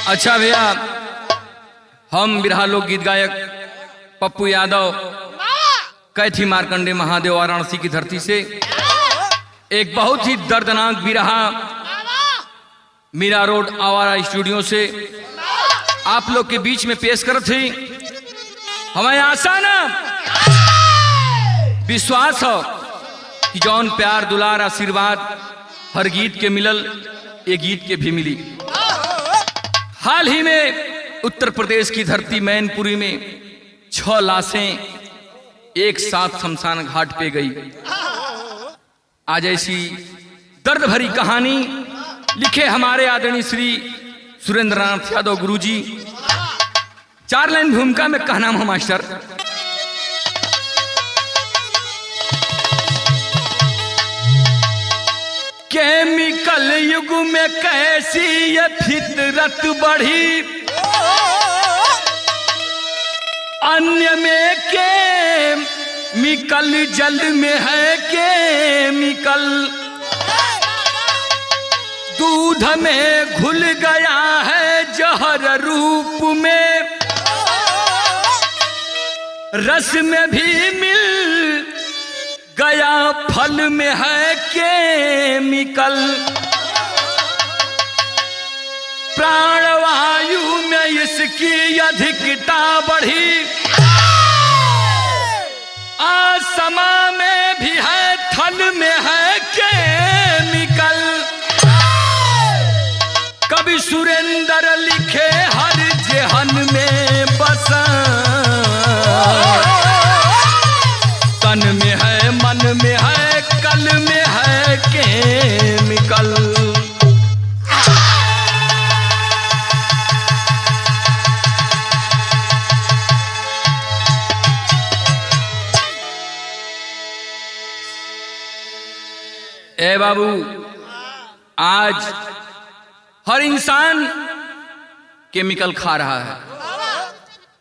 अच्छा भैया, हम बिरहा लोक गीत गायक पप्पू यादव कैथी मार्कंडे महादेव वाराणसी की धरती से एक बहुत ही दर्दनाक बिरहा मीरा रोड आवारा स्टूडियो से आप लोग के बीच में पेश कर थी। हमें आशा ना विश्वास हो कि जौन प्यार दुलार आशीर्वाद हर गीत के मिलल ये गीत के भी मिली। हाल ही में उत्तर प्रदेश की धरती मैनपुरी में 6 लाशें एक साथ शमशान घाट पे गई। आज ऐसी दर्द भरी कहानी लिखे हमारे आदरणीय श्री सुरेंद्रनाथ यादव गुरुजी। 4 लाइन भूमिका में कहना है मास्टर। केमिकल युग में कैसी ये फितरत बढ़ी, अन्य में केमिकल जल में है केमिकल, दूध में घुल गया है जहर रूप में, रस में भी मिल गया फल में है केमिकल, प्राणवायु में इसकी अधिकता बढ़ी, आसमा में भी है थल में है केमिकल। कवि सुरेंद्र लिखे हर जहन में बसा, तन में है मन में है कल में है केमिकल। ए बाबू, आज हर इंसान केमिकल खा रहा है।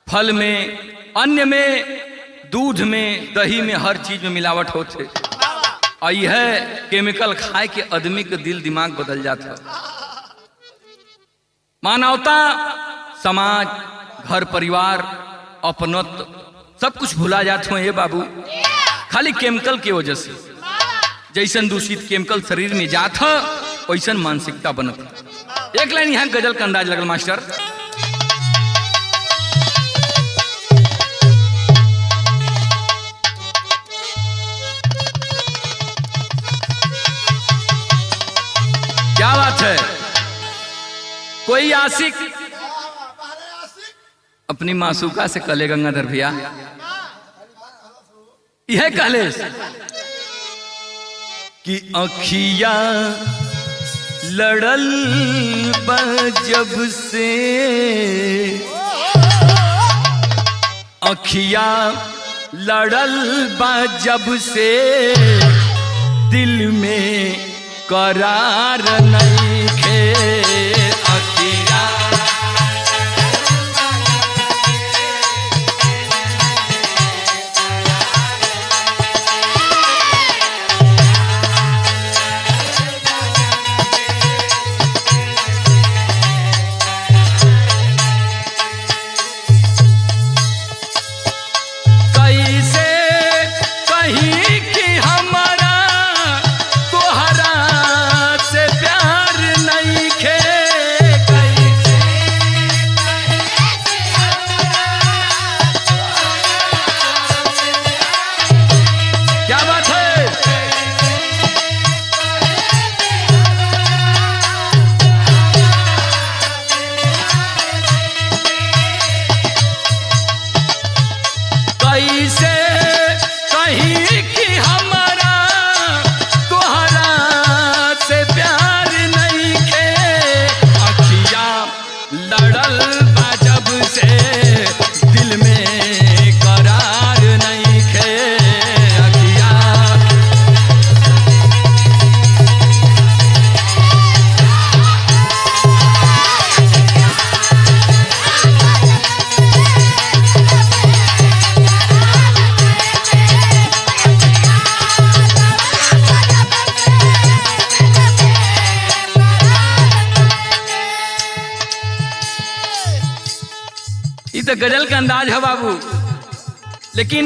फल में, अन्न में, दूध में, दही में, हर चीज में मिलावट होते। और यह केमिकल खाए के आदमी के दिल दिमाग बदल जाता। मानवता, समाज, घर परिवार, अपनत्व सब कुछ भुला जाते हैं ये बाबू, खाली केमिकल की वजह से। जैसन दूषित केमिकल शरीर में जात है वैसन मानसिकता बनत। एक लाइन यहाँ गजल का अंदाज लगल मास्टर। क्या बात है। कोई आशिक अपनी मासूका से कले गंगाधर भैया यह कहले कि अखिया लड़ल जब से, अखिया लड़ल जब से, दिल में करार नहीं खे। अखिया तो गजल का अंदाज है बाबू, लेकिन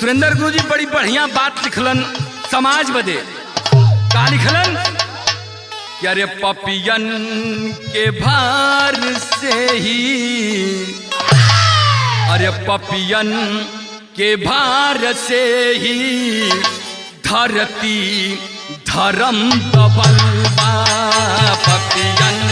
सुरेंद्र गुरु जी बड़ी बढ़िया बात लिखलन समाज बदे। का लिखलन कि अरे पपियन के भार से ही, अरे पपियन के भार से ही धरती धर्म दबल बा। पपियन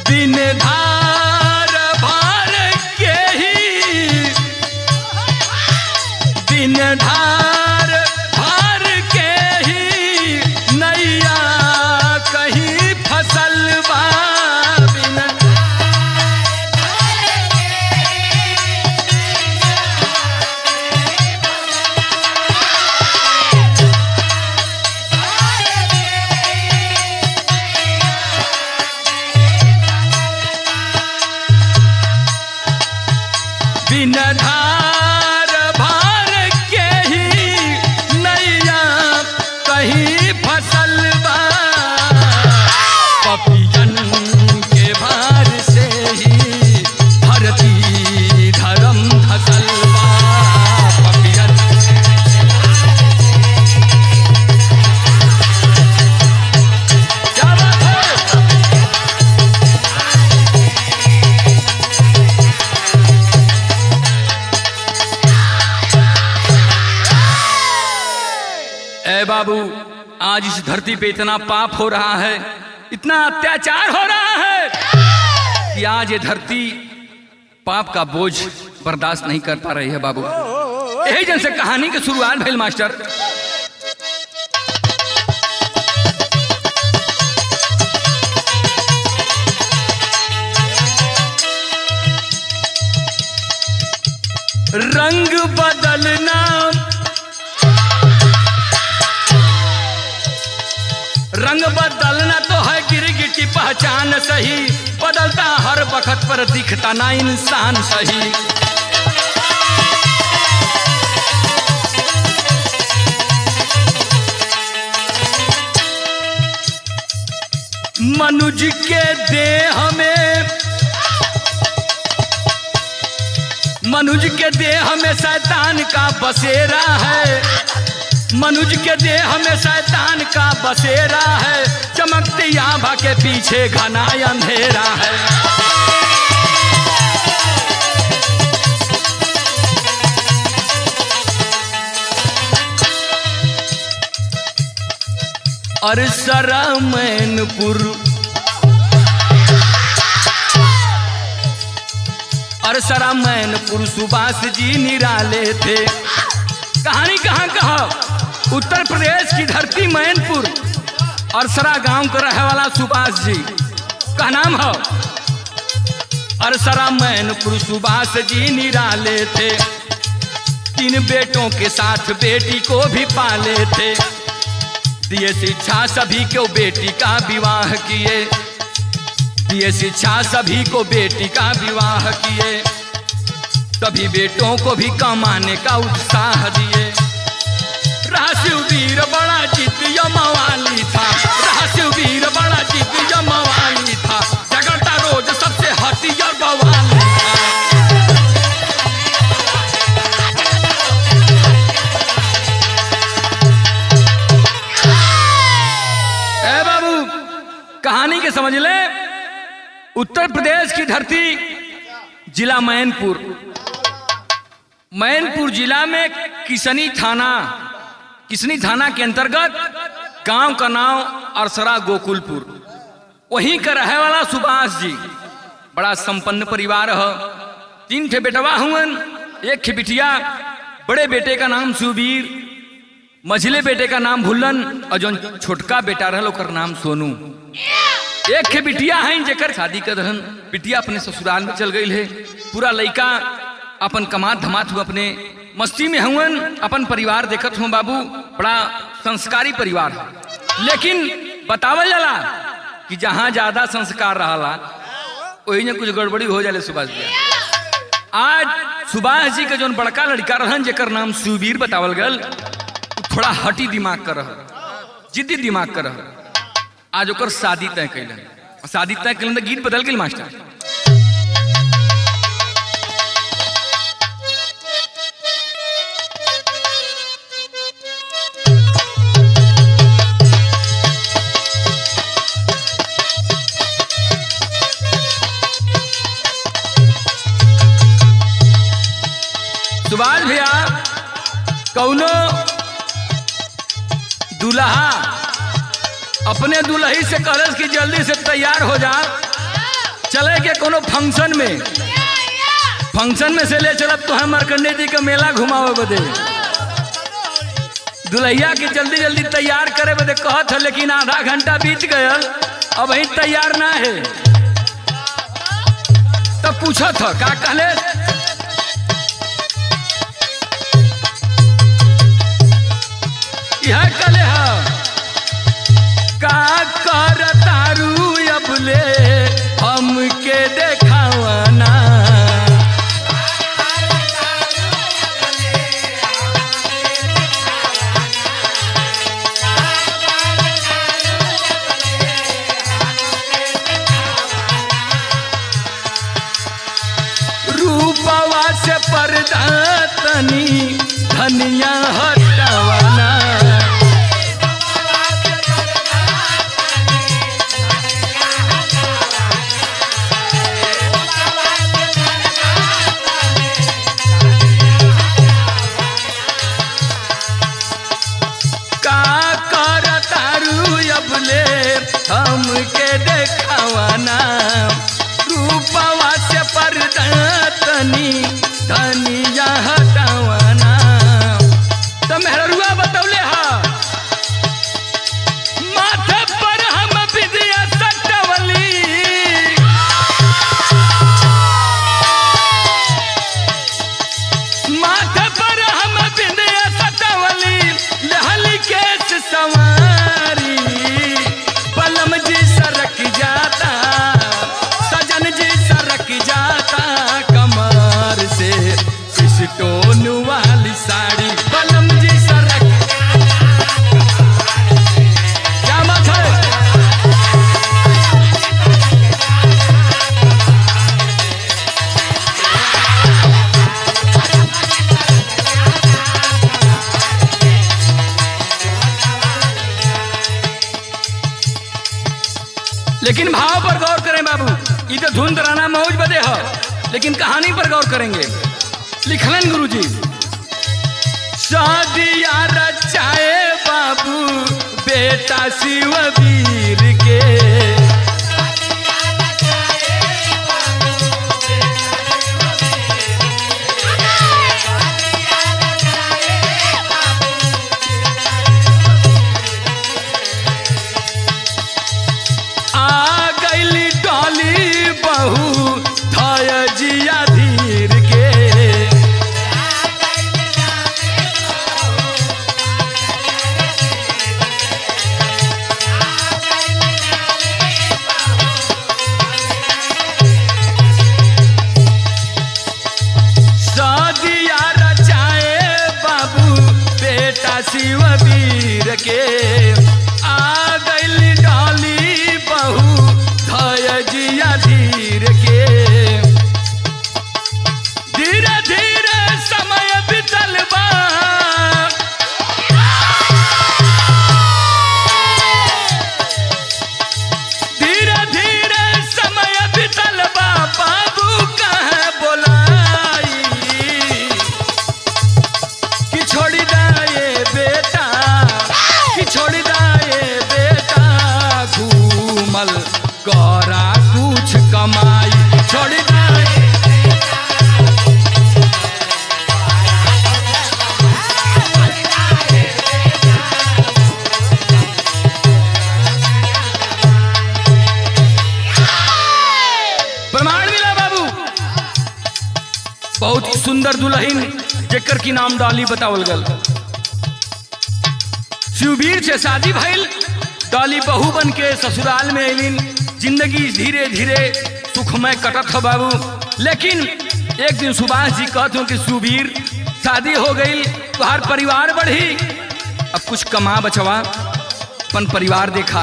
दिन धार भार के ही, दिन धार भार के ही नैया कहीं फसल बा। बिन धार भार के ही नैया कहीं फसल बा। पपियन के भार से ही धरती धर्म धसल बा। पपियन क्या बात है? ए बाबू, आज इस धरती पे इतना पाप हो रहा है, इतना अत्याचार हो रहा है कि आज ये धरती पाप का बोझ बर्दाश्त नहीं कर पा रही है बाबू। यही जन से कहानी की शुरुआत भइल मास्टर। रंग बदलना, रंग बदलना तो है गिरगिटी पहचान सही, बदलता हर वक्त पर दिखता ना इंसान सही। मनुष्य के देह में, मनुष्य के देह में शैतान का बसेरा है। मनुष्य के देह में शैतान का बसेरा है, चमकती आभा के पीछे घना अंधेरा है। अरसरा मैनपुर, अरसरा मैनपुर सुभाष जी निराले थे। कहानी कहाँ कहा? उत्तर प्रदेश की धरती मैनपुर, अरसरा गांव का रहने वाला सुभाष जी का नाम है। अरसरा मैनपुर सुभाष जी निराले थे, 3 बेटों के साथ बेटी को भी पाले थे। दिए शिक्षा सभी को बेटी का विवाह किए, दिए शिक्षा सभी को बेटी का विवाह किए। तभी बेटों को भी कमाने का उत्साह दिए। शिववीर बड़ा जिद यमवाली था, शिववीर बड़ा जिद यमवाली था, झगड़ता रोज सबसे हथियार बवाली था। ए बाबू, कहानी के समझ ले। उत्तर प्रदेश की धरती, जिला मैनपुर, मैनपुर जिला में किसनी थाना, किसनी थाना के अंतर्गत गांव का नाम अरसरा गोकुलपुर। वहीं का रहने वाला सुभाष जी बड़ा संपन्न परिवार है। 3 ठे बेटवा हुवन, 1 ठे बिटिया। बड़े बेटे का नाम शिववीर, मझले बेटे का नाम भुल्लन, और जो छोटका बेटा रहा ओकर नाम सोनू। 1 ठे बिटिया है जेकर शादी कर रहन। बिटिया अपने ससुराल में चल गई है। पूरा लड़का अपन कमात धमात हुआ अपने मस्ती में हुवन, अपन परिवार देखत हूँ बाबू। बड़ा संस्कारी परिवार है। लेकिन बतावल जाला कि जहाँ ज्यादा संस्कार रहला वही में कुछ गड़बड़ी हो जाए सुभाष भैया। आज सुभाष जी के जो बड़का लड़का रहन जेकर नाम शिववीर बतावल गल, थोड़ा हटी दिमाग कर रहा, जिद्दी दिमाग कर रहा। आज ओकर शादी तय कैलन, शादी तय कैलन तो गीत बदल गई मास्टर। सुभाष भैया कौनो दूल्हा अपने दुल्ही से कहलस कि जल्दी से तैयार हो जा, चले के कोनो फंक्शन में से ले चलब तो हम मार्कंडे जी का मेला घुमावे बदे। दुल्हिया के जल्दी जल्दी तैयार करे बदे कहत है, लेकिन आधा घंटा बीत गयल अब ही तैयार ना है। तब पूछत था का कहले, यह कले का कर तारू अबले हमके देखावना, रूपवा से पर्दा तनी धनिया हटवाना, हमके देखावना, रूपवा से पर्दा तनी धनिया हटवाना। तो मेहरुआ बतौले हा माथे पर हम विद्या सटवली, माथे पर हम विद्या सटवली, लहली केस सवारी, बलम जी सरक जाता, सजन जी सरक जाता, कमर से स्टोन वाली साड़ी, बलम जी सरक, क्या बात है। लेकिन भाव पर गौर करें बाबू, ये तो धुन तराना मौज बदे हो, लेकिन कहानी पर गौर करेंगे। लिखलन गुरुजी, शादिया रचाए बाबू बेटा शिववीर के, शिववीर के, आ गई डाली बहू धैजिया धीर के, धीरे धीरे समय बीतल बा, धीरे धीरे समय बीतल बा, बाबू कहे बोलाई कि छोड़ी बेटा, कि छोड़ी दाए बेटा, घूमल करा कुछ कमाई, छोड़ी दाए प्रमाण मिला बाबू। बहुत सुंदर दुल्हन जेकर की नाम डाली बतावल गल, शिववीर से शादी भइल, डाली बहू बन के ससुराल में अलिन, जिंदगी धीरे धीरे सुखमय कटत हो बाबू। लेकिन एक दिन सुभाष जी कहते हो कि सुबीर शादी हो गई, तुहार परिवार बढ़ी, अब कुछ कमा बचवा। अपन परिवार देखा,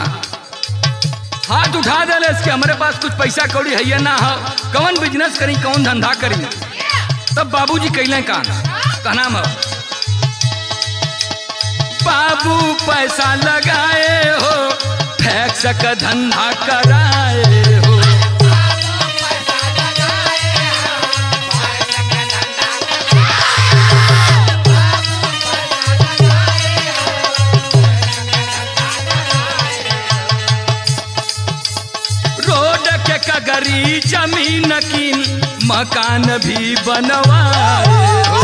हाथ उठा दे इसके, हमारे पास कुछ पैसा कौड़ी है ना हो, कौन बिजनेस करी, कौन धंधा करी। तब बाबूजी कैले का नाम है, बाबू पैसा लगाए हो, फैक्स का धंधा कराए हो। रोड के कगरी जमीन की मकान भी बनवाए हो।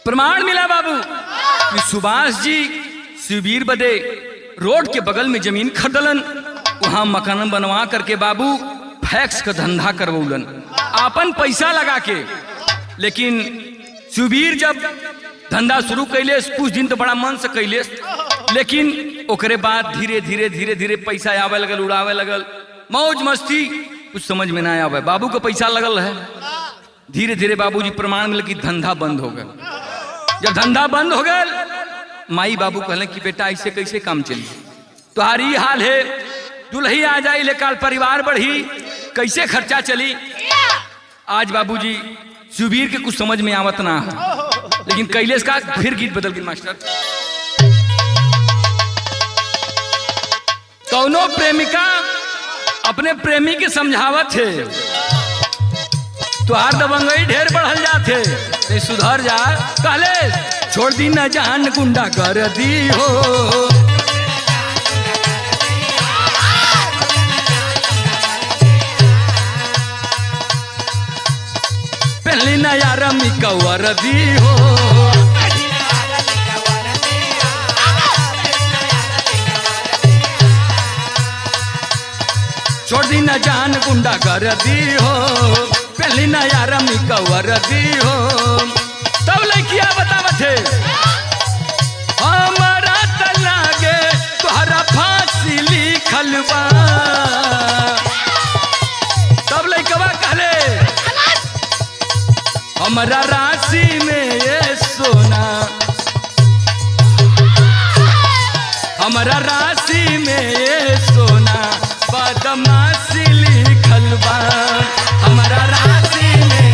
प्रमाण मिला बाबू कि सुभाष जी शिविर बदे रोड के बगल में जमीन खरीदलन, वहां मकान बनवा करके बाबू फैक्स का धंधा करवौलन आपन पैसा लगा के। लेकिन शिविर जब धंधा शुरू कैले कुछ दिन तो बड़ा मन से कैले, लेकिन ओकरे बाद धीरे धीरे धीरे धीरे पैसा आवे लगल, उड़ावे लगल, मौज मस्ती, कुछ समझ में ना आवे। बाबू का पैसा लगल है, धीरे धीरे बाबूजी प्रमाण मिले कि धंधा बंद हो गया। जब धंधा बंद हो गया, माई बाबू कहले कि बेटा ऐसे कैसे काम चली, तुम्हारी हाल है, दुल्ही आ जाई ले काल परिवार बढ़ी, कैसे खर्चा चली। आज बाबूजी शिविर के कुछ समझ में आवत ना है, लेकिन कैलेश का फिर गीत बदल गई मास्टर। कौनो प्रेमिका अपने प्रेमी के समझावत है, तुहार दबंगई ढेर बढ़ल जाते, सुधर जा, कहले छोड़ दी न जान गुंडा कर दी हो। पहली न यार मिकवर दी हो, छोड़ दी न जान गुंडा कर दी हो, पहली न यार मिकवर दी हो। तब लड़किया बतावत है, हमारा तलागे तोहरा फांसी लिखल बा। तब लड़कवा कहले, हमारा राशि में ये सोना, हमारा राशि में ये सोना बदमाशी लिखल बा। हमारा राशि में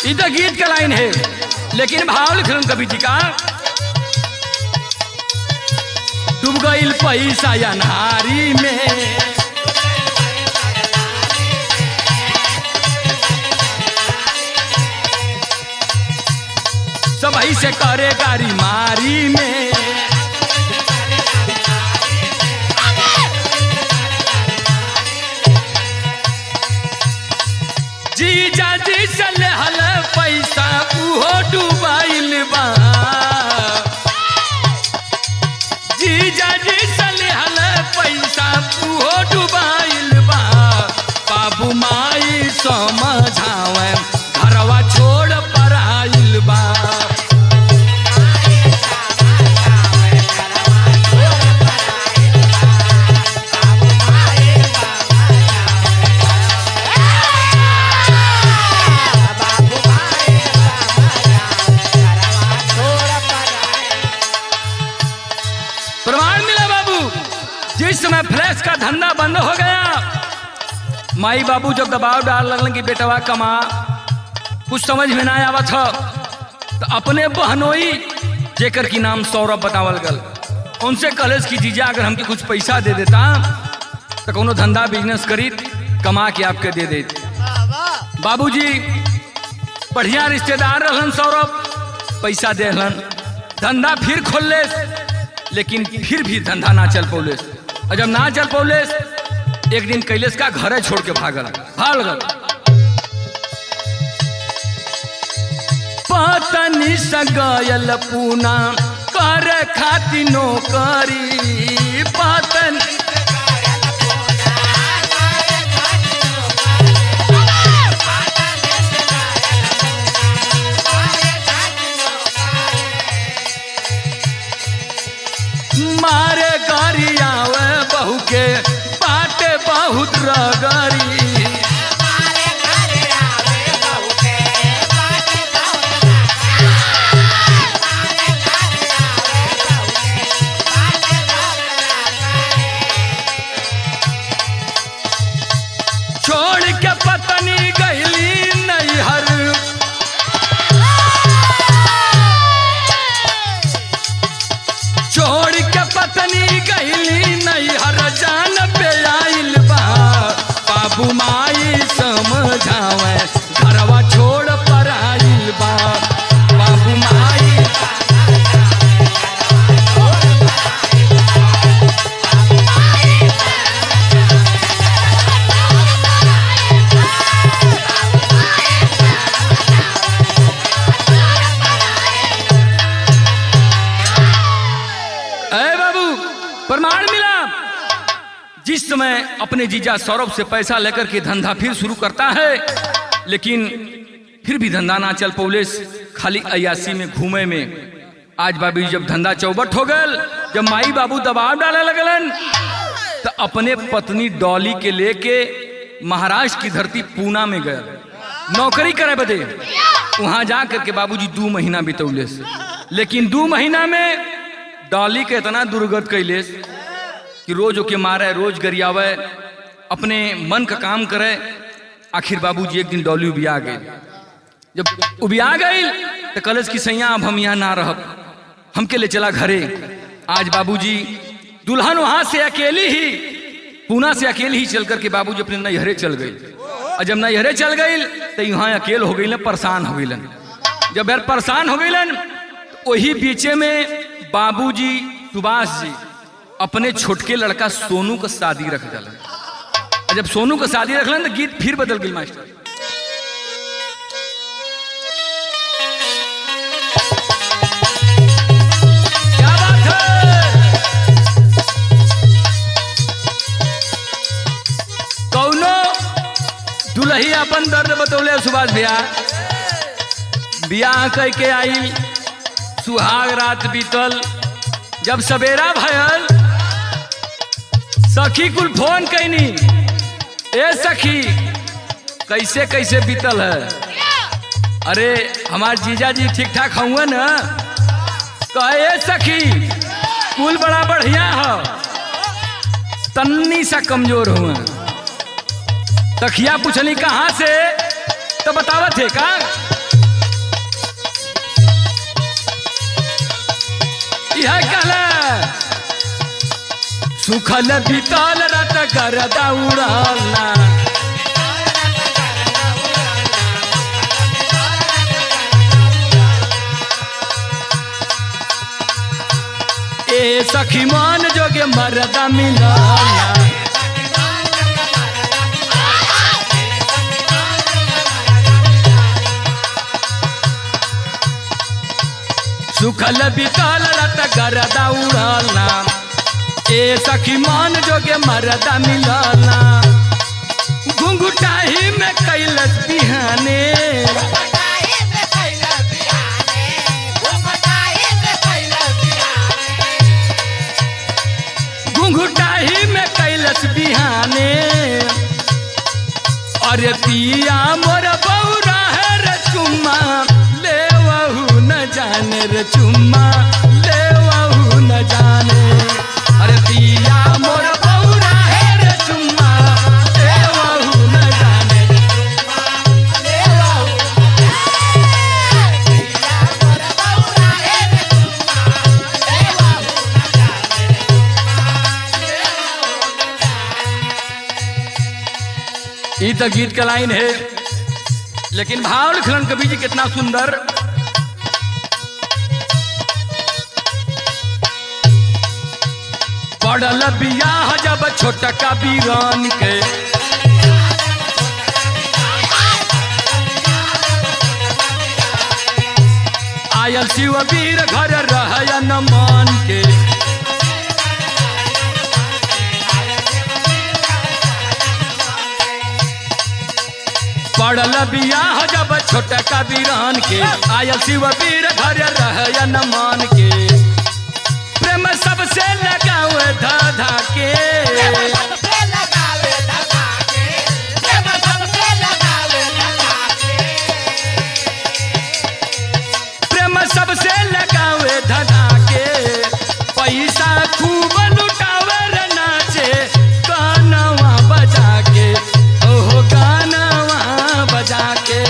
इधर गीत का लाइन है, लेकिन भाव लिख रहा कवि जी का, डूब गईल पैसा या नारी में, सब ऐसे करे गारी मारी में, जीजा जी से लेहल पैसा उहो डुबाइल बा। जीजा जी से लेहल पैसा उहो डुबाइल बा। बाबू माई समझावे घरवा छोड़ पर आइल बा। इस समय फ्लैश का धंधा बंद हो गया। माई बाबू जब दबाव डाल लगन कि बेटवा कमा, कुछ समझ में ना आवत था, तो अपने बहनोई जेकर की नाम सौरभ बतावल गल, उनसे कॉलेज की जीजा अगर हमके कुछ पैसा दे देता तो कोनो धंधा बिजनेस करी कमा के आपके दे दे। बाबूजी बढ़िया रिश्तेदार रहन, सौरभ पैसा दे रहन, धंधा फिर खोल ले, लेकिन फिर भी धंधा ना चल पौले। और जब ना चल पौले एक दिन कैलेश का घर छोड़ के भागल। पतनी सगायल पूना कर खाती नौकरी, पतन मारे गाड़ी आवे बहू के बाटे बहुत रगरी। छोड़ के पत्नी गईली नैहर, छोड़ के पत्नी गईली नैहर, जान पे आइल बा बाबू माई समझावे, घरवा छोड़ पर आइल बा बाबू माई। प्रमाण मिला। जिस समय अपने जीजा सौरभ से पैसा लेकर के धंधा फिर शुरू करता है, लेकिन फिर भी धंधा ना चल पौले, खाली अयासी में घूमे में। आज बाबू जब धंधा चौबट हो गल, जब माई बाबू दबाव डाले लगलन, तो अपने पत्नी डॉली के लेके महाराष्ट्र की धरती पूना में गए नौकरी करे बदे। वहां जा करके बाबूजी 2 महीना बितौले, लेकिन 2 महीना में डॉली के इतना दुर्गत कैले कि रोज ओके मारे, रोज गरियावे, अपने मन का काम करे। आखिर बाबूजी एक दिन डॉली उबिया गई। जब उबिया गई तो कॉलेज की सैया अब हम यहाँ ना रह, हमके ले चला घरे। आज बाबूजी दुल्हन वहां से अकेली ही, पूना से अकेली ही चल करके बाबूजी अपने नैहरे चल गई। और जब नैहरे चल गई तो यहाँ अकेले हो गई, परेशान हो गई। जब यार परेशान हो गई, वही बीचे में बाबूजी सुभाष जी अपने छोटके लड़का सोनू का शादी रख दिला। जब सोनू का शादी रख लें तो गीत फिर बदल गई मास्टर। क्या बात है, कौनो दुल्ही अपन दर्द बतौले सुभाष भैया। बियाह कह के आई, सुहाग रात बीतल, जब सवेरा भयल सखी कुल फोन कैनी, ए सखी कैसे कैसे बीतल है? अरे हमार जीजा जी ठीक ठाक हुआ न? कहे सखी कुल बड़ा बढ़िया है, तन्नी सा कमजोर हुआ। सखिया पूछली कहाँ से, तो बतावत है का सुखल बीतल रात गरदा उड़ाला, ए सखी मान जोगे मरदा मिलाला। सुखल बीतल रात गरदा उड़ाला, ए सखी मान जोगे मरदा मिलाला। घुंघटाही में कैलस बिहाने, घुंघटाही में कैलस बिहाने। अरे पिया मोर बौरा है रे चुम्मा, ले वहू न जाने रे चुम्मा, ले वहू न जाने। अरे पिया मोर यही तो गीत का लाइन है। लेकिन भाव लिखलन कवि जी कितना सुंदर। पड़ल बियाह जब छोटका बीरान के, आयल शिव वीर घर रह न मान के, पड़ल बियाह जब छोटका बीरान के, आयल शिव वीर घर रह न मान के, प्रेम सबसे लगावे धाधा के, सबसे लगावे धधा के, पैसा खूब लुटावे रे नाचे गानवा बजा के, ओहो गानवा बजा के,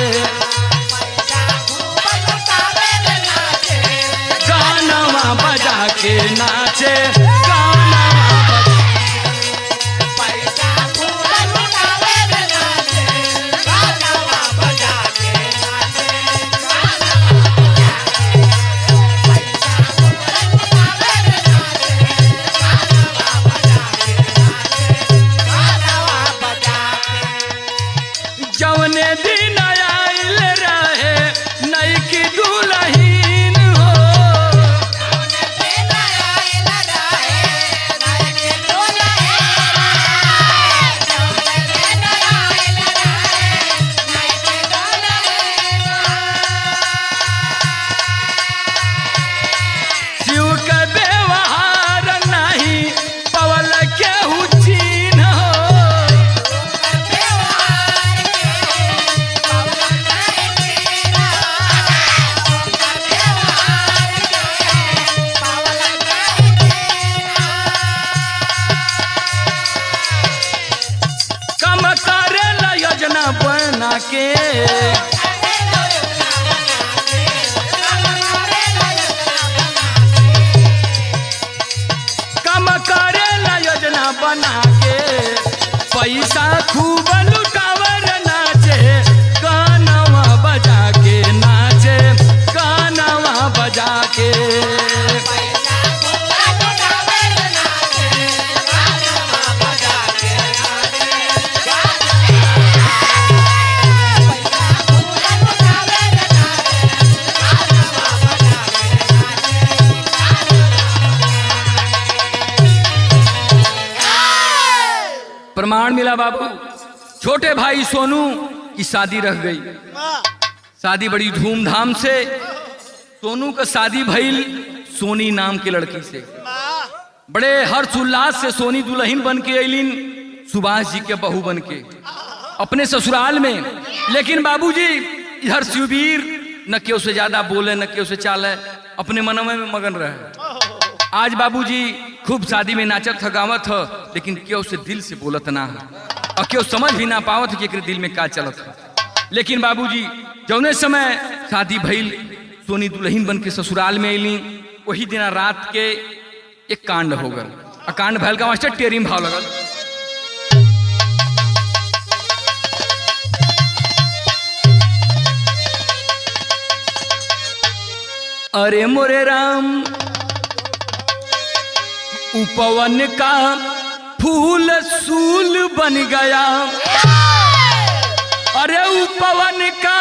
गानवा बजा के नाचे गानवा बजा जवने दिन आइल रहे नई की दुल्हीन हो, शिव के व्यवहार नहीं पवल के हुचीन हो, योजना बना के, कम करेला योजना बना के, पैसा खूब लुटावर नाचे गानवा बजा के, नाचे गानवा बजा के, प्रमाण मिला बाबू। छोटे भाई सोनू की शादी रह गई। शादी बड़ी धूमधाम से, सोनू का शादी भइल सोनी नाम के लड़की से। बड़े हर्ष उल्लास से सोनी दुल्हन बन के अलिन सुभाष जी के बहू बन के अपने ससुराल में। लेकिन बाबूजी इधर शिववीर न केव से ज्यादा बोले न केव से चाले, अपने मनमे में मगन रहे। आज बाबूजी खूब शादी में नाचत गावत ह, लेकिन क्यों से दिल से बोलत ना है और क्यों समझ भी ना पावत कि दिल में का चलत है। लेकिन बाबूजी जौने समय शादी भइल सोनी दुल्हन बन के ससुराल में अली, वही दिन रात के एक कांड हो गल। कांड भैल का मास्टर टेरिम भाव लगल। अरे मोरे राम उपवन का फूल सूल बन गया, अरे उपवन का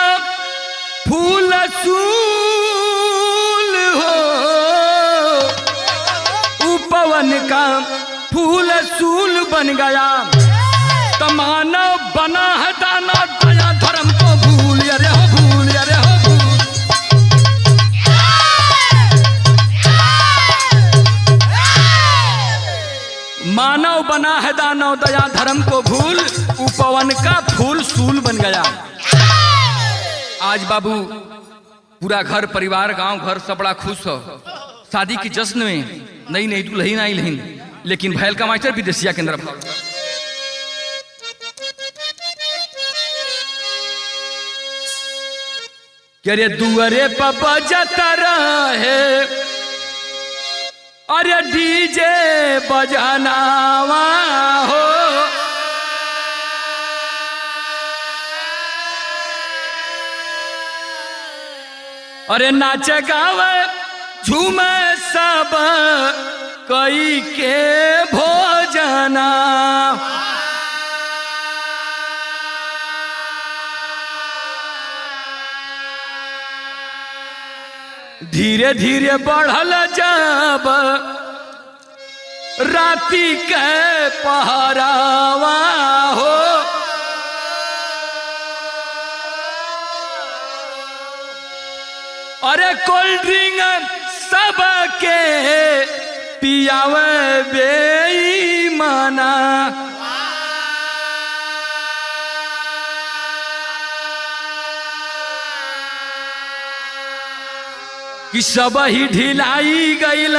फूल सूल हो, उपवन का फूल सूल बन गया, तमाना बना है दाना दया धर्म को भूल, अरे हो भूल, अरे हो भूल। मानव बना है दानव दया धर्म को भूल, उपवन का फूल सूल बन गया। आज बाबू पूरा घर परिवार गांव घर सब बड़ा खुश हो। शादी के जश्न में नई नई दुल्हन आई लहीन, लेकिन भैल का मास्टर विदेशिया के अंदर भाव। अरे दुअरे पर बजता रहे, अरे डीजे बजानावा हो, अरे नाच गावे झूमे सब कई के भोजना। धीरे धीरे बढ़ल जब राती के पहरावा हो, अरे कोल्ड ड्रिंक सबके पियावे बेईमाना। कि सब ही ढिलाई गईल,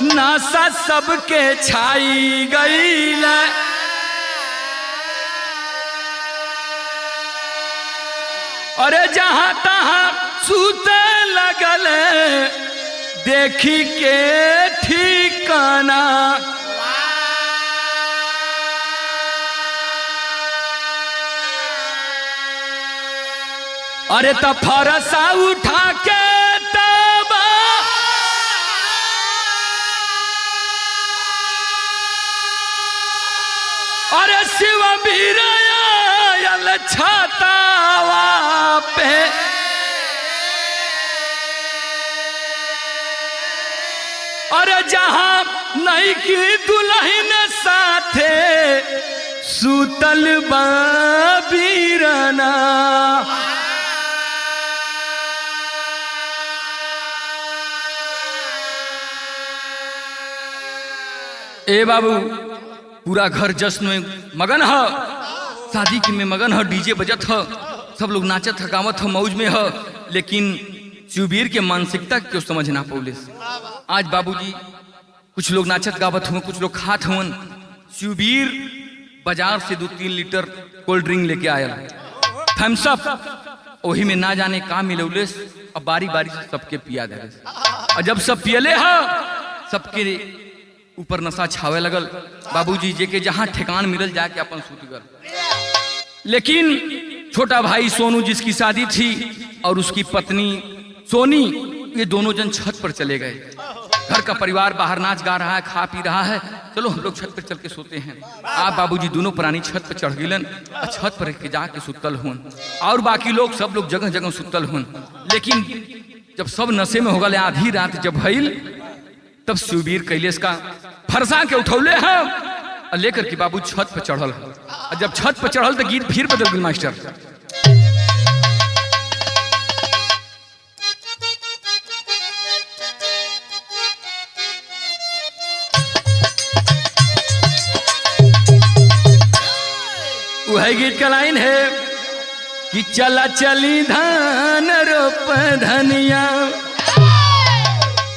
नासा सबके छाई गईल। अरे जहां तहां सूते लगल देखी के ठिकाना। अरे तो फरसा उठा के अरे शिव बीरायल छतावा पे, अरे जहां नहीं की दुल्हन साथे सुतल बा बीराना। ए बाबू पूरा घर जश्न में मगन है, शादी के में मगन है, डीजे बजत है, सब लोग नाचत है, गावत है, मौज में है। लेकिन शिवबीर के मानसिकता क्यों समझ ना पौले। आज बाबूजी कुछ लोग नाचत गावत हुए, कुछ लोग खात हुए। शिवबीर बाजार से 2-3 लीटर कोल्ड ड्रिंक लेके आया, थम्स अप, वही में ना जाने का मिलौले। अब बारी बारी से सबके पिया दे, और जब सब पियले है सबके ऊपर नशा छावे लगल। बाबूजी जे के जहां ठिकान मिलल जाके अपन सूत गल। लेकिन छोटा भाई सोनू जिसकी शादी थी और उसकी पत्नी सोनी, ये दोनों जन छत पर चले गए। घर का परिवार बाहर नाच गा रहा है, खा पी रहा है, चलो हम लोग छत पर चल के सोते हैं। आप बाबूजी दोनों प्राणी छत पर चढ़ गिलन और छत पर के जाके सुतल हुन, और बाकी लोग सब लोग जगह जगह सुतल हुन। लेकिन जब सब नशे में हो गए, आधी रात जब भइल, तब शिवबीर कैलेश का फरसा के उठौले हैं और लेकर के बाबू छत पर चढ़ल। और जब छत पर चढ़ल तो गीत फिर बदल गई मास्टर। वह गीत का लाइन है कि चला चली धान रोप धनिया,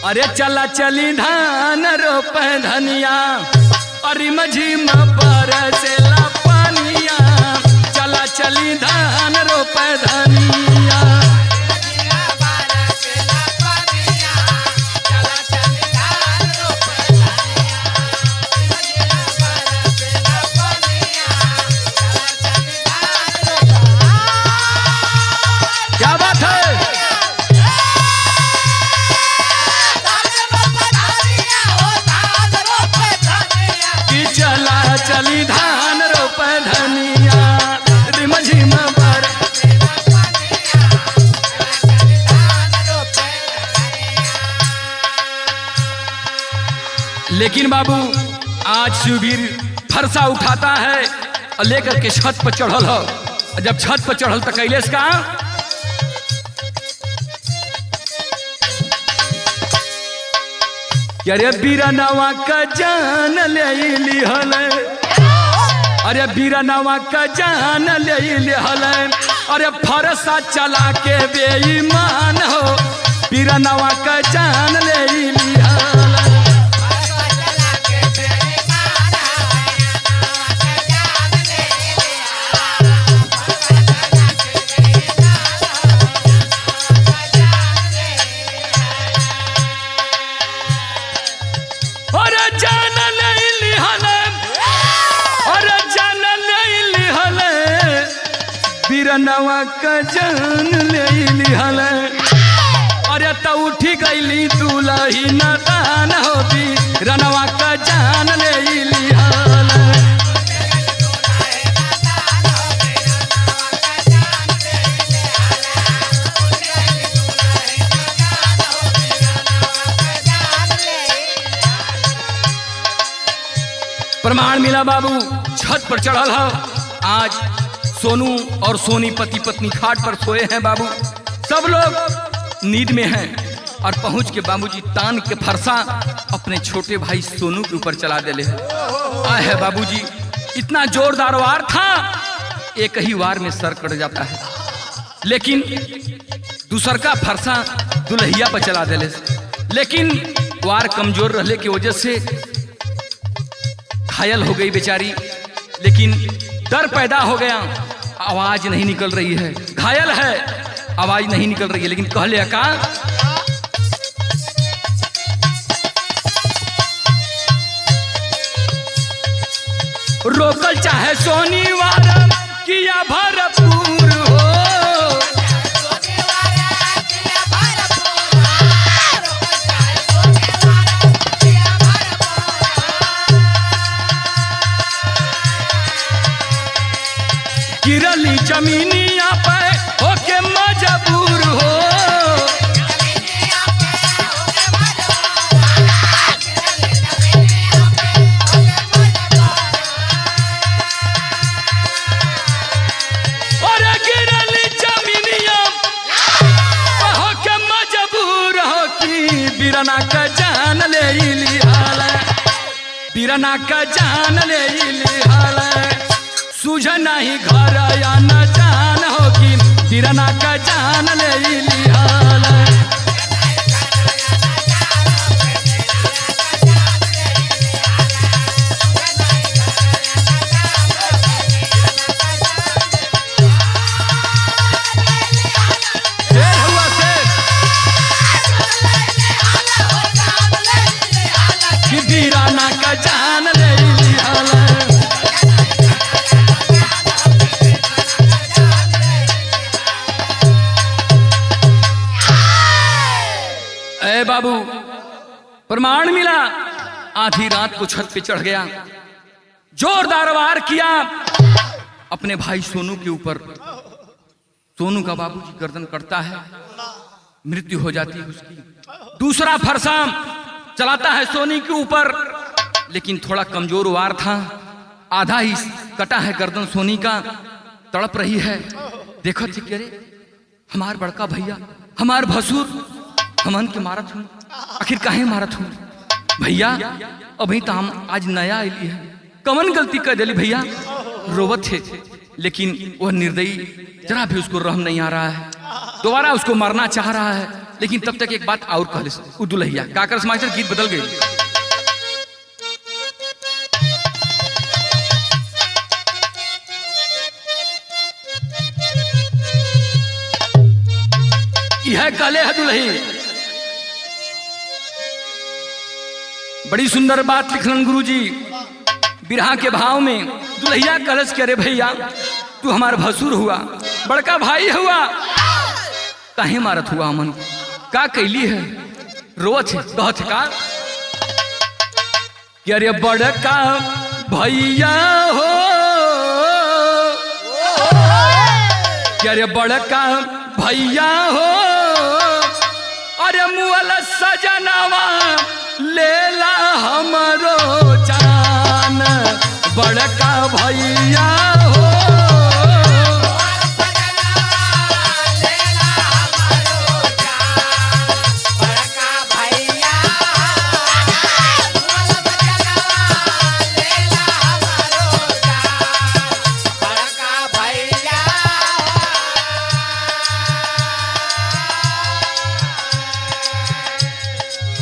अरे चला चली धान रोप धनिया, अरे मझी में बरसेला पानिया। चला चली धान रोप धनिया, क्या बात है। चली धान रोप धनिया, रिम झिम बर। लेकिन बाबू आज शिवबीर फरसा उठाता है और लेकर के छत पर चढ़ल हो। जब छत पर चढ़ल तो कैलेश का अरे बीरनवा का जान ले लिहल, अरे बीरनवा का जान ले लिहल, अरे फरसा चला के बेईमान हो, बीरनवा का जान ले लिहल। बीरनवा का जान ले लिहल, अरे तो उठी गईली दुलही न दान होती रनवा का जान ले लिहाल। प्रमाण मिला बाबू छत पर चढ़ल है। आज सोनू और सोनी पति पत्नी खाट पर सोए हैं बाबू। सब लोग नींद में हैं और पहुंच के बाबूजी तान के फरसा अपने छोटे भाई सोनू के ऊपर चला देले। आए है बाबूजी, इतना जोरदार वार था, एक ही वार में सर कट जाता है, लेकिन दूसर का फरसा दुल्हिया पर चला देले। लेकिन वार कमजोर रहने की वजह से घायल हो गई बेचारी, लेकिन डर पैदा हो गया, आवाज नहीं निकल रही है, घायल है, आवाज नहीं निकल रही है। लेकिन कहले का रोकल चाहे सोनी वार किया भरपूर हो। गिरली जमीनिया पे होके मजबूर हो। और गिरली जमीनिया पे होके मजबूर हो कि बीरना का जान ले लिहाल, बीरना का जान ले लिहाल। सूझ नहीं घर या न जान हो कि बीरना का जान ले लिहाल। शेर हुआ शेर कि बीरना का जान ले लिहाल। बाबू प्रमाण मिला, आधी रात को छत पे चढ़ गया, जोरदार वार किया अपने भाई सोनू के ऊपर। सोनू का बाबूजी गर्दन कटता है, मृत्यु हो जाती है उसकी। दूसरा फरसा चलाता है सोनी के ऊपर, लेकिन थोड़ा कमजोर वार था, आधा ही कटा है गर्दन सोनी का, तड़प रही है। देखो थी कि अरे हमार बड़का भैया, हमार भसुर हमन के मारत हूँ, आखिर काहे मारत हूँ भैया? अभी तो हम आज नया आइली है, कमन गलती कर दिली भैया? रोवत थे, लेकिन वह निर्दयी जरा भी उसको रहम नहीं आ रहा है, दोबारा उसको मारना चाह रहा है। लेकिन तब तक एक बात और कह दुल्हिया काकर समाचार गीत बदल गई। यह कहले है दुल्ही, बड़ी सुंदर बात लिखलन गुरुजी बिरहा के भाव में। दुल्हिया कलश करे भैया तू हमार भसुर हुआ, बड़का भाई हुआ, काहे मारत हुआ मन, का कैली है? रोत है, कहत का कि अरे बड़का भैया हो, कि अरे बड़का भैया हो, अरे मुअल सजनवा लेला हमरो जान, बड़का भैया हो।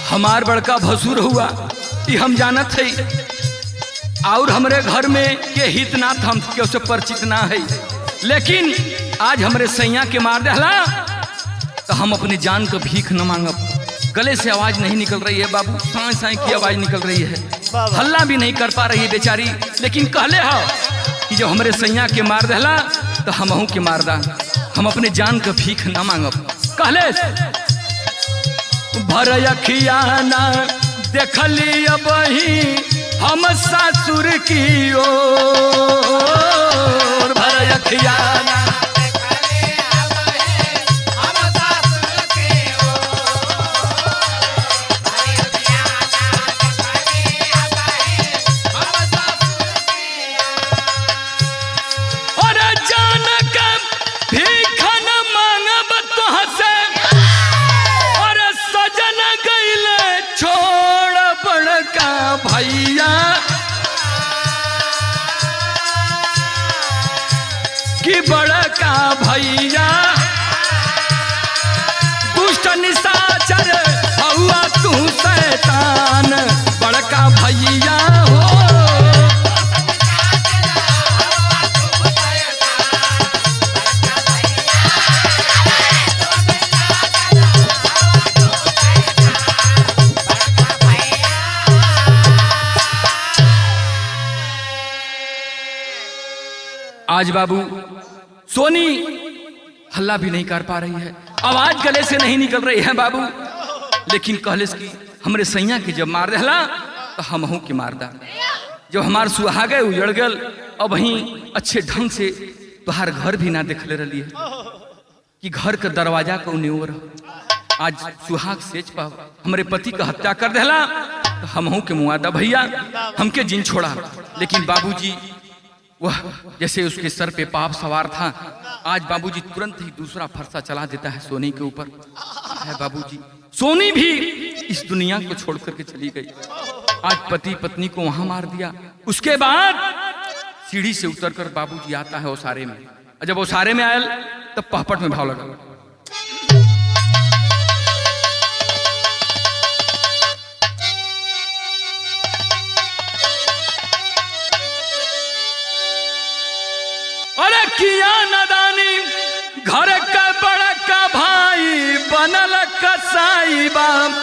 हमार बड़का भसुर हुआ कि हम जानत है, और हमरे घर में के हित ना हम के उसे परिचित ना है, लेकिन आज हमरे सैया के मार दहला तो हम अपनी जान को भीख न मांगब। गले से आवाज नहीं निकल रही है बाबू, साई साई की आवाज निकल रही है, हल्ला भी नहीं कर पा रही है बेचारी। लेकिन कहले हो कि जब हमरे सैया के मार दहला तो हमहू के मार दा, हम अपने जान को भीख न मांगब। कहले भर अखियाना देखली अब ही हम ससुर की ओर भर अखियाना भैया कि बड़का भैया दुष्ट निशाचर हुआ तू शैतान बड़का भैया हो आज बाबू सोनी हल्ला भी नहीं कर पा रही है, आवाज गले से नहीं निकल रही है बाबू, लेकिन कहलेस की हमरे सैया के जब मार देला तो हमहू के मार दा। जब हमार सुहागे उजड़ गल अब वहीं अच्छे ढंग से तुहार घर भी ना देखले रही है कि घर का दरवाजा को न्योर आज सुहाग सेच पाओ हमरे पति का हत्या कर देला तो हमहू के मुआदा भैया हमके जिन छोड़ा। लेकिन बाबूजी वह जैसे उसके सर पे पाप सवार था, आज बाबूजी तुरंत ही दूसरा फरसा चला देता है सोनी के ऊपर। है बाबूजी सोनी भी इस दुनिया को छोड़ करके चली गई। आज पति पत्नी को वहां मार दिया। उसके बाद सीढ़ी से उतरकर बाबूजी आता है ओसारे में, और जब ओसारे में आयल तब पहपट में भाव लगा। अरे किया नदानी घर का बड़ा का भाई बनल कसाई बाम,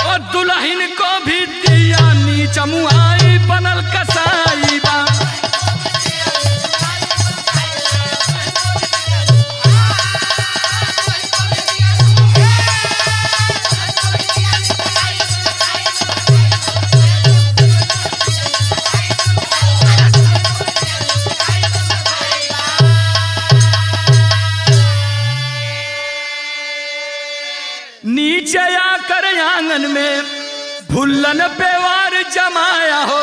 और दुल्हन को भी दिया नीच मुआई बनल कसाई बाम। नीचे आकर आंगन में भुल्लन पे वार जमाया हो,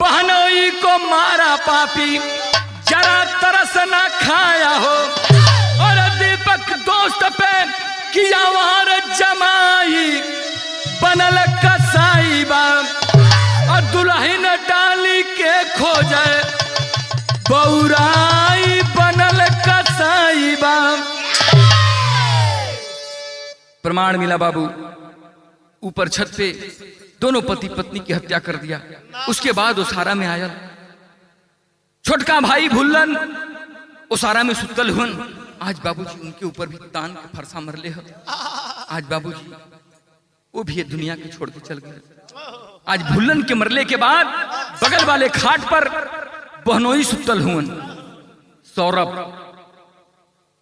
बहनोई को मारा पापी जरा तरस ना खाया हो, और दीपक दोस्त पे किया वार जमाई बनल कसाई बा, और दुल्हन डाली के खोजे बौराई बनल कसाई बा। प्रमाण मिला बाबू, ऊपर छत पे दोनों पति पत्नी की हत्या कर दिया। उसके बाद ओसारा में आयल छोटका भाई भुल्लन ओसारा में सुतल हुन। आज बाबूजी उनके ऊपर भी तान के फरसा मरले हो। आज बाबूजी वो भी दुनिया के छोड़ के चल गए। आज भुल्लन के मरले के बाद बगल वाले खाट पर बहनोई सुतल हुन सौरभ,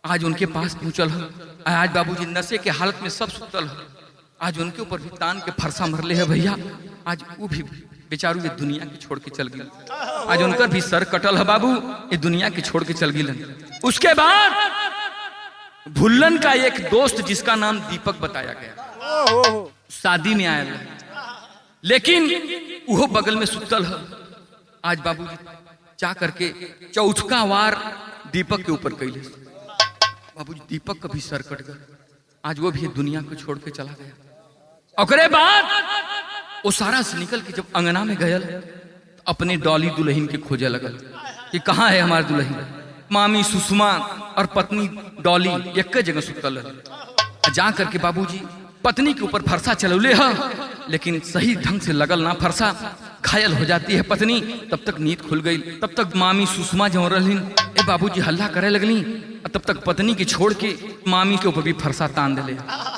आज उनके पास पहुंचल हो। आज बाबूजी नशे के हालत में सब सुतल हो। आज उनके ऊपर भी तान के फरसा मरले है भैया। आज वो भी बेचारू ये दुनिया के छोड़ के चल गई। आज उनका भी सर कटल है बाबू, ये दुनिया के छोड़ के चल गई। उसके बाद भुल्लन का एक दोस्त जिसका नाम दीपक बताया गया शादी में आया, लेकिन वो बगल में सुतल है। आज बाबूजी जा करके चौथका वार दीपक के ऊपर कैले। बाबूजी दीपक का भी सर कट गया। आज वो भी दुनिया को छोड़ के चला गया। और बाद वो सारा से निकल के जब अंगना में गया तो अपने डॉली दुल्हन के खोजे लगल कि कहाँ है हमारी दुल्हन। मामी सुषमा और पत्नी डॉली एक जगह सुतल है। जा करके बाबूजी पत्नी के ऊपर फरसा चलौले है, लेकिन सही ढंग से लगल ना फरसा, घायल हो जाती है पत्नी। तब तक नींद खुल गई। तब तक मामी सुषमा जो रहलीन ए बाबूजी हल्ला करे लगली। तब तक पत्नी के छोड़ के मामी के ऊपर भी फरसा तान दिले।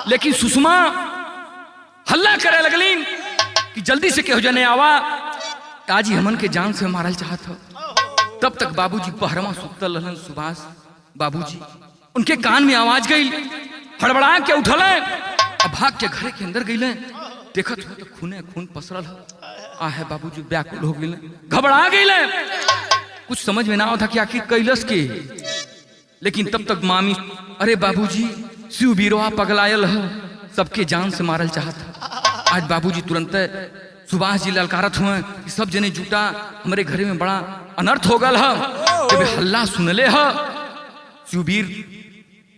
लेकिन सुषमा हल्ला करे लगली कि जल्दी से केहू जने आवा, ताजी हमन के जान से मारल चाहत हो। तब तक बाबूजी पहरमा सुतल रहलन सुभाष बाबूजी। उनके कान में आवाज गई, हड़बड़ा के उठल भाग के घरे के अंदर गईले, देखत हो तो खूने खून पसरल है। आहे बाबूजी व्याकुल हो गईले, घबरा गईले, कुछ समझ में ना आवता कि आखिर कैलस के। लेकिन तब तक मामी, अरे बाबूजी शिव बीरवा पगलायल है, सबके जान से मारल चाहत। आज बाबूजी तुरंत सुभाष जी ललकारत हुए कि सब जने जुटा, हमारे घरे में बड़ा अनर्थ हो गल है। जब हल्ला सुनले है, शिवबीर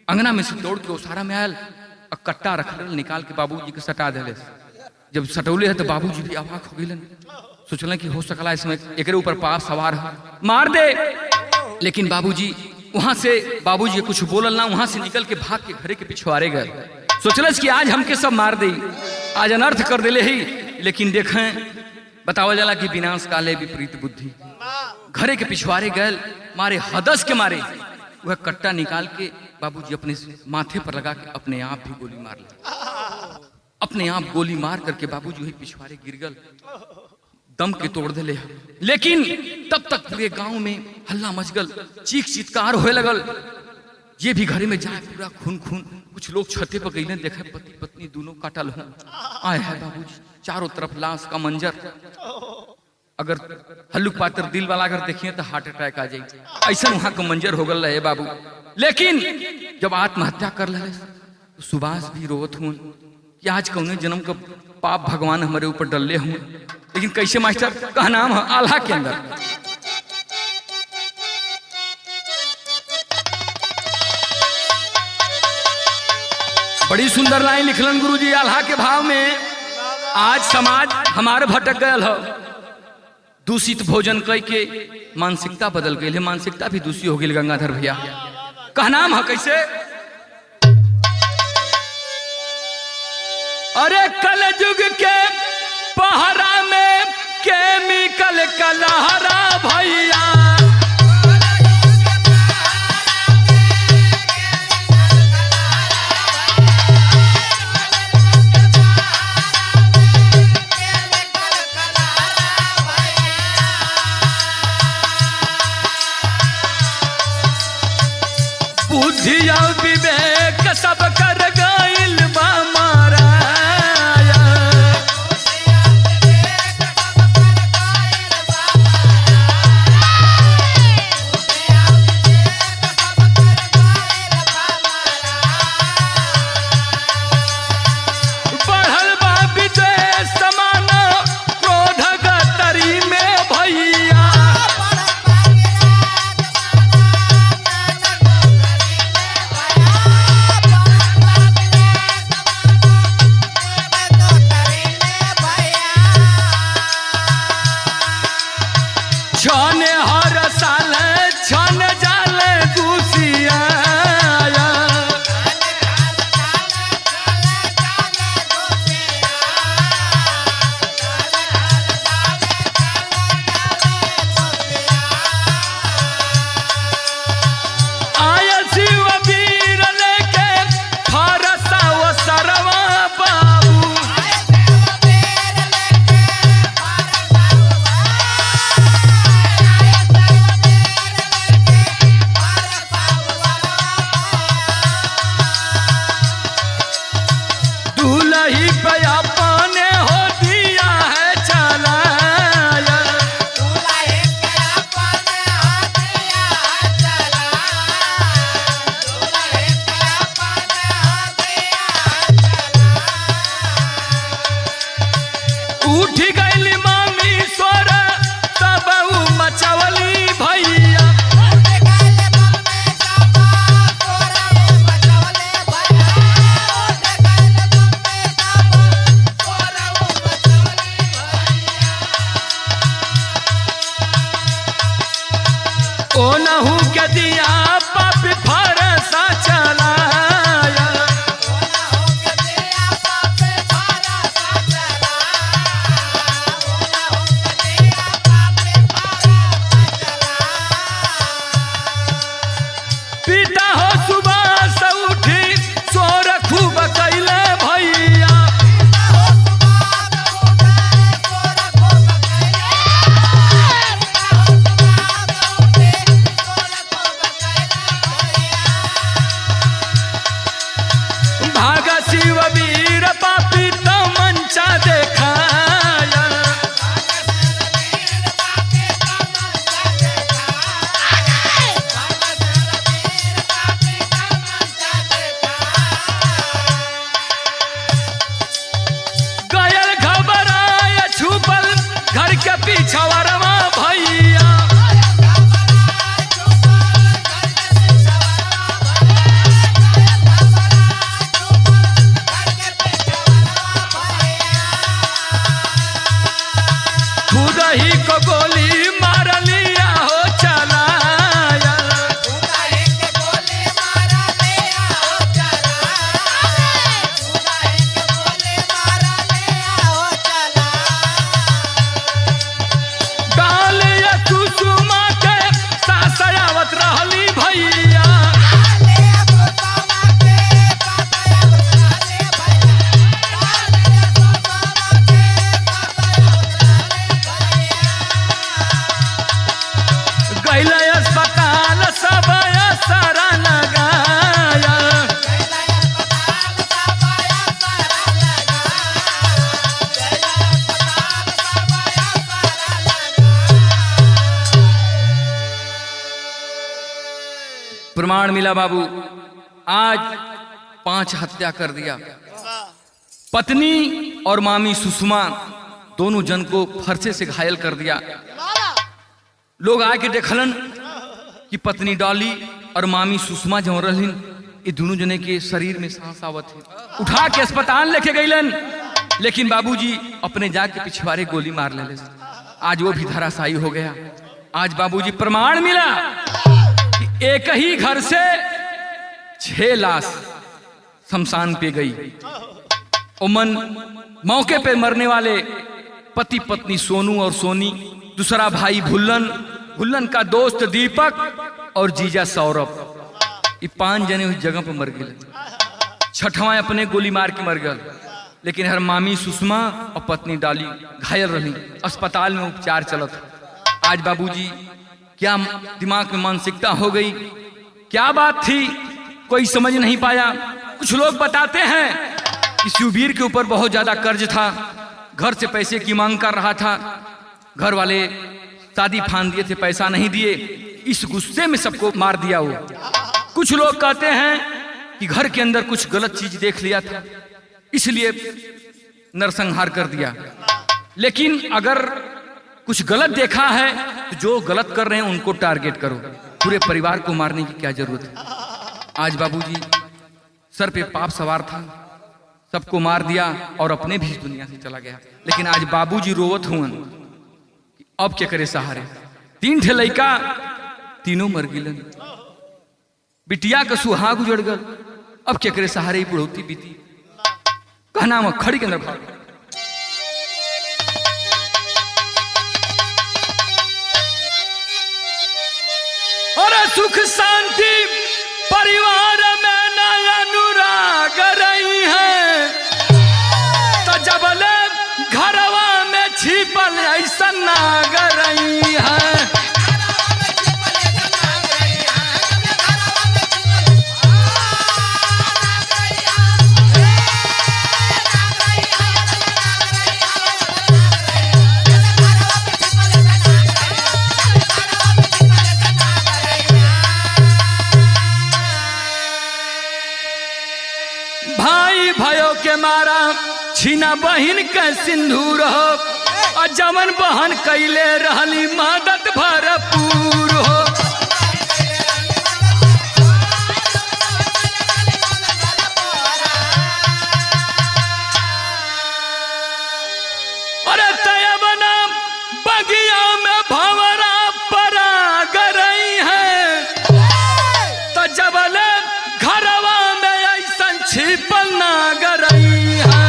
अंगना में से दौड़ के ओसारा में आयल, कट्टा रखल निकाल के बाबूजी के सटा दिले। जब सटौले है तो बाबूजी भी अवाक हो गए, सोचल कि हो सकला इसमें एक ऊपर पाप सवार है, मार दे। लेकिन बाबूजी वहां से, बाबूजी कुछ बोलल ना, वहां से निकल के भाग के घरे के पिछवाड़े गए। सोचलस कि आज हमके सब मार दे, आज अनर्थ कर दिले ही। लेकिन देखें, बतावल जाला कि विनाश काले विपरीत बुद्धि। घरे के पिछवाड़े गए, मारे हदस के मारे वह कट्टा निकाल के बाबूजी अपने माथे पर लगा के अपने आप भी गोली मार ले। अपने आप गोली मार करके बाबूजी वही पिछवाड़े गिर गल, दम के तोड़ दिले। लेकिन तब तक पूरे गांव में हल्ला मच गल, चीख चित्कार होए लगल। ये भी घरे में जाए पूरा खून खून। कुछ लोग छते पर गईले, देखे पति पत्नी दोनों काटल हो। आए है बाबूजी, चारों तरफ लाश का मंजर। अगर हल्लुक पात्र दिल वाला अगर देखिए तो हार्ट अटैक आ जाए, ऐसा वहां का मंजर हो गल रहे बाबू। लेकिन जब आत्महत्या कर ले तो सुभाष भी रोवत हुए कि आज कौने जन्म का पाप भगवान हमारे ऊपर डले हुए। लेकिन कैसे मास्टर का नाम है आल्हा के अंदर। बड़ी सुंदर लाइन लिखलन गुरुजी आल्हा के भाव में। आज समाज हमारे भटक गयल हो, दूषित भोजन कई के मानसिकता बदल गई है, मानसिकता भी दूषित हो गई। गंगाधर भैया का नाम है कैसे, अरे कलयुग के पहरा में केमिकल कलहरा भैया। बुद्धिया विवेक सब कर गइल बा माराया। बढ़ल बा विद्वेष समान क्रोध गतरी में भैया। छने हर साल छन जाल गुसिया। आया शिव वीर लेके फरसा वो सरवा बाबू। दूल्ही पे अपने हो दिया है चलाया। उठ गई मामी स्वर तब मचवली भैया। प्रमाण मिला बाबू। आज 5 हत्या कर दिया। पत्नी और मामी सुषमा दोनों जन को फरसे से घायल कर दिया। लोग आके देखलन कि पत्नी डॉली और मामी सुषमा जो रहलिन, ये दोनों जने के शरीर में सांस आवत है। उठा के अस्पताल लेके गईलन, लेकिन बाबूजी अपने जाके पिछवाड़े गोली मार ले। आज वो भी धराशायी हो गया। आज बाबूजी प्रमाण मिला कि एक ही घर से 6 लाश शमशान पे गई। उमन मौके पे मरने वाले पति पत्नी सोनू और सोनी, दूसरा भाई भुल्लन, भुल्लन का दोस्त दीपक और जीजा सौरभ, ये 5 जने उस जगह पे मर गए। 6वां अपने गोली मार के मर गए। लेकिन हर मामी सुषमा और पत्नी डाली घायल रही, अस्पताल में उपचार चलत। आज बाबूजी क्या दिमाग में मानसिकता हो गई, क्या बात थी, कोई समझ नहीं पाया। कुछ लोग बताते हैं कि शिववीर के ऊपर बहुत ज्यादा कर्ज था, घर से पैसे की मांग कर रहा था, घर वाले शादी फान दिए थे, पैसा नहीं दिए, इस गुस्से में सबको मार दिया वो। कुछ लोग कहते हैं कि घर के अंदर कुछ गलत चीज देख लिया था, इसलिए नरसंहार कर दिया। लेकिन अगर कुछ गलत देखा है तो जो गलत कर रहे हैं उनको टारगेट करो, पूरे परिवार को मारने की क्या जरूरत है। आज बाबूजी सर पे पाप सवार था, सबको मार दिया और अपने भी दुनिया से चला गया। लेकिन आज बाबूजी रोवत हुए, अब क्या करे सहारे। 3 ठे लड़का, तीनों मर गिलन। बिटिया का सुहाग उजड़ गल, अब क्या करे सहारे ही बुढ़ौती बीती। कहना में खड़ी के अंदर भाग। और सुख शांति परिवार में नया अनुराग रही है, तो जब ले घरवा में छिपल ऐसा नाग रही है। भयो के मारा छीना बहिन के सिंदूर हो, और जमन बहन कैले रहली मदद भरपूर हो। अरे तयबना बगिया में भंवरा परा गई है, तो जबले घरवा में ऐसा छिपल ना गई है।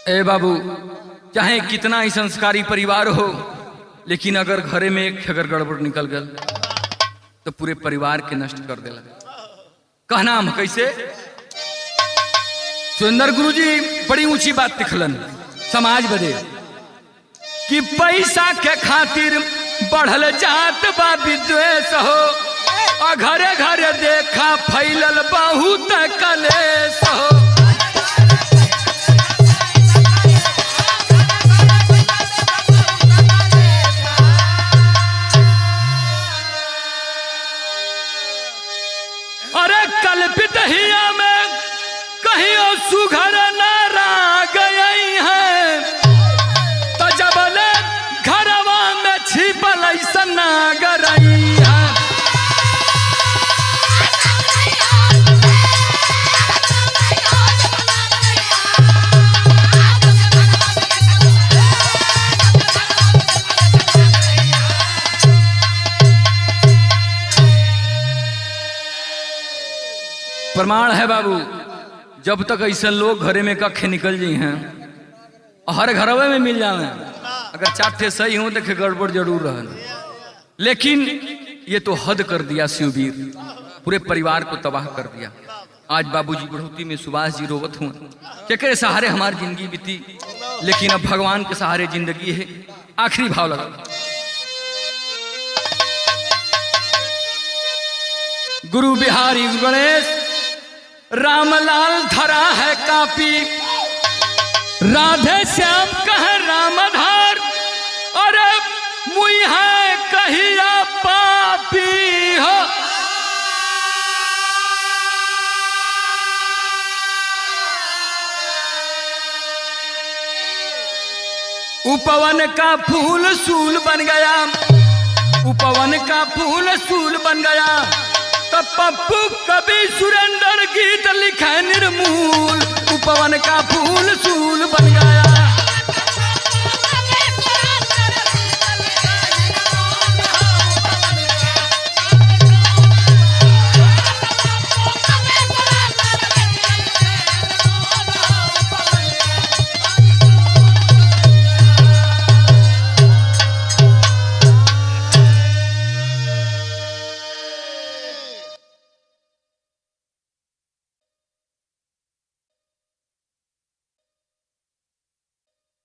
ए बाबू, चाहे कितना ही संस्कारी परिवार हो, लेकिन अगर घरे में एक अगर गड़बड़ निकल गल तो पूरे परिवार के नष्ट कर देला। कहना हम कैसे। सुंदर गुरुजी बड़ी ऊंची बात लिखलन समाज बदे कि पैसा के खातिर बढ़ल जात बा विद्वेष हो, और घरे घरे देखा फैलल बहुत कलेश हो। अरे कल्पित हिया में कहीं सुघर नारा गई है, तो जबले घरवा में छिपल ऐसा नाग रही है। प्रमाण है बाबू, जब तक ऐसे लोग घरे में कखे निकल जाए हैं, हर घरवे में मिल जाए, अगर 4 ठे सही हो देखे गड़बड़ जरूर रहे। लेकिन ये तो हद कर दिया शिववीर, पूरे परिवार को तबाह कर दिया। आज बाबूजी बुढ़ौती में सुभाष जी रोवत हुए, के सहारे हमारी जिंदगी बीती, लेकिन अब भगवान के सहारे जिंदगी है। आखिरी भाव लगा। गुरु बिहारी गणेश रामलाल धरा है कापी, राधे श्याम कहे रामधार, अरे मुई है कहिया पापी हो। उपवन का फूल सूल बन गया, उपवन का फूल सूल बन गया, पप्पू कवि सुरेंद्र गीत लिखे निर्मूल। उपवन का फूल